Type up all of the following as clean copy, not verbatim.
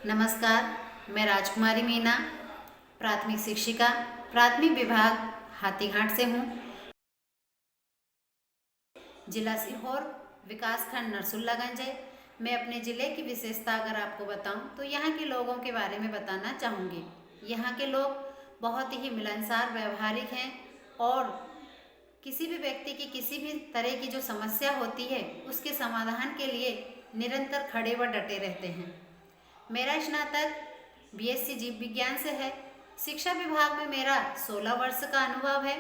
नमस्कार, मैं राजकुमारी मीना, प्राथमिक शिक्षिका, प्राथमिक विभाग हाथीघाट से हूँ। जिला सीहोर, विकासखंड नरसुल्लागंज है। मैं अपने ज़िले की विशेषता अगर आपको बताऊं तो यहाँ के लोगों के बारे में बताना चाहूँगी। यहाँ के लोग बहुत ही मिलनसार, व्यवहारिक हैं और किसी भी व्यक्ति की किसी भी तरह की जो समस्या होती है उसके समाधान के लिए निरंतर खड़े व डटे रहते हैं। मेरा स्नातक बीएससी जीव विज्ञान से है। शिक्षा विभाग में मेरा 16 वर्ष का अनुभव है।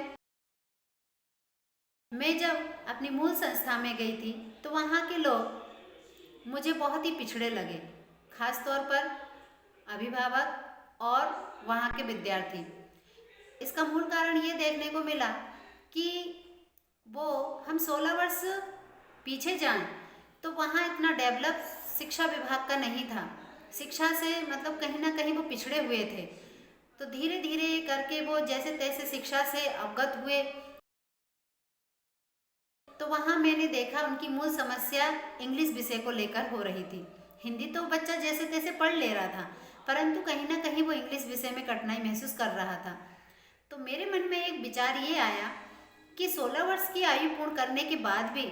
मैं जब अपनी मूल संस्था में गई थी तो वहाँ के लोग मुझे बहुत ही पिछड़े लगे, खास तौर पर अभिभावक और वहाँ के विद्यार्थी। इसका मूल कारण ये देखने को मिला कि वो हम 16 वर्ष पीछे जाएं तो वहाँ इतना डेवलप शिक्षा विभाग का नहीं था। शिक्षा से मतलब कहीं ना कहीं वो पिछड़े हुए थे। तो धीरे धीरे करके वो जैसे तैसे शिक्षा से अवगत हुए। तो वहाँ मैंने देखा उनकी मूल समस्या इंग्लिश विषय को लेकर हो रही थी। हिंदी तो बच्चा जैसे तैसे पढ़ ले रहा था, परंतु कहीं ना कहीं वो इंग्लिश विषय में कठिनाई महसूस कर रहा था। तो मेरे मन में एक विचार ये आया कि 16 वर्ष की आयु पूर्ण करने के बाद भी,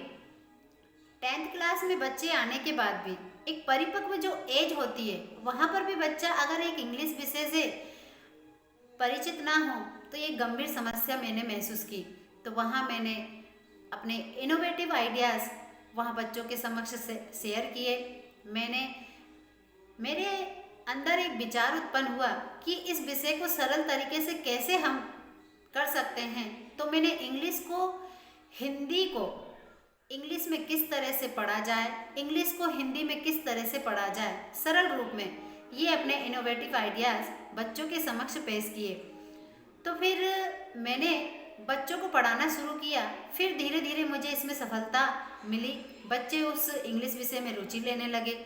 10th क्लास में बच्चे आने के बाद भी एक परिपक्व जो एज होती है वहाँ पर भी बच्चा अगर एक इंग्लिश विषय से परिचित ना हो तो ये गंभीर समस्या मैंने महसूस की। तो वहाँ मैंने अपने इनोवेटिव आइडियाज़ वहाँ बच्चों के समक्ष से शेयर किए। मेरे अंदर एक विचार उत्पन्न हुआ कि इस विषय को सरल तरीके से कैसे हम कर सकते हैं। तो मैंने हिंदी को इंग्लिश में किस तरह से पढ़ा जाए, इंग्लिश को हिंदी में किस तरह से पढ़ा जाए सरल रूप में, ये अपने इनोवेटिव आइडियाज़ बच्चों के समक्ष पेश किए। तो फिर मैंने बच्चों को पढ़ाना शुरू किया। फिर धीरे धीरे मुझे इसमें सफलता मिली। बच्चे उस इंग्लिश विषय में रुचि लेने लगे।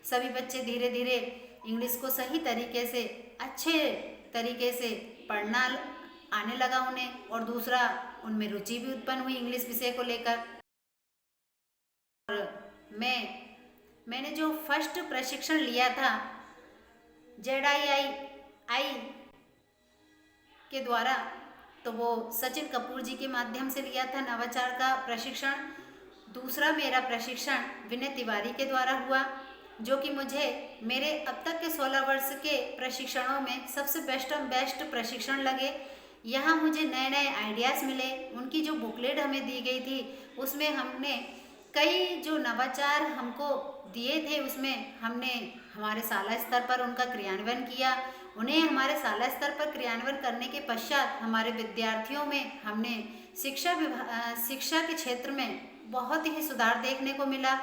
सभी बच्चे धीरे धीरे इंग्लिश को सही तरीके से, अच्छे तरीके से पढ़ना आने लगा उन्हें, और दूसरा उनमें रुचि भी उत्पन्न हुई इंग्लिश विषय को लेकर। और मैंने जो फर्स्ट प्रशिक्षण लिया था ZII के द्वारा, तो वो सचिन कपूर जी के माध्यम से लिया था नवाचार का प्रशिक्षण। दूसरा मेरा प्रशिक्षण विनय तिवारी के द्वारा हुआ, जो कि मुझे मेरे अब तक के 16 वर्ष के प्रशिक्षणों में सबसे बेस्ट प्रशिक्षण लगे। यहाँ मुझे नए नए आइडियाज़ मिले। उनकी जो बुकलेट हमें दी गई थी उसमें हमने कई जो नवाचार हमको दिए थे, उसमें हमने हमारे शाला स्तर पर उनका क्रियान्वयन किया। उन्हें हमारे शाला स्तर पर क्रियान्वयन करने के पश्चात हमारे विद्यार्थियों में हमने शिक्षा के क्षेत्र में बहुत ही सुधार देखने को मिला।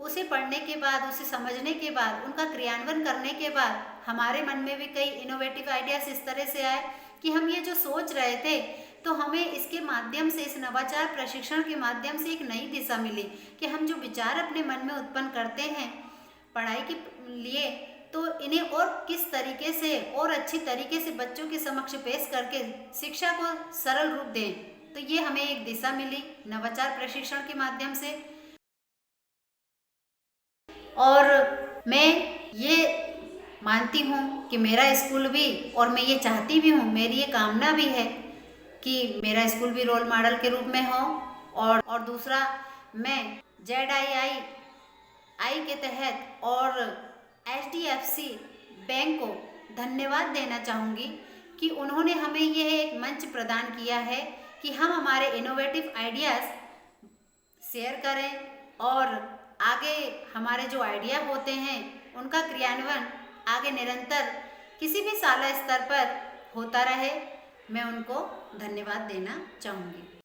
उसे पढ़ने के बाद, उसे समझने के बाद, उनका क्रियान्वयन करने के बाद हमारे मन में भी कई इनोवेटिव आइडियाज़ इस तरह से आए कि हम ये जो सोच रहे थे तो हमें इसके माध्यम से, इस नवाचार प्रशिक्षण के माध्यम से एक नई दिशा मिली कि हम जो विचार अपने मन में उत्पन्न करते हैं पढ़ाई के लिए, तो इन्हें और किस तरीके से और अच्छी तरीके से बच्चों के समक्ष पेश करके शिक्षा को सरल रूप दें। तो ये हमें एक दिशा मिली नवाचार प्रशिक्षण के माध्यम से। और मैं ये मानती हूँ कि मेरा स्कूल भी, और मैं ये चाहती भी हूँ, मेरी ये कामना भी है कि मेरा स्कूल भी रोल मॉडल के रूप में हो। और दूसरा, मैं ZII के तहत और HDFC बैंक को धन्यवाद देना चाहूँगी कि उन्होंने हमें यह एक मंच प्रदान किया है कि हम हमारे इनोवेटिव आइडियाज़ शेयर करें और आगे हमारे जो आइडिया होते हैं उनका क्रियान्वयन आगे निरंतर किसी भी शाला स्तर पर होता रहे। मैं उनको धन्यवाद देना चाहूँगी।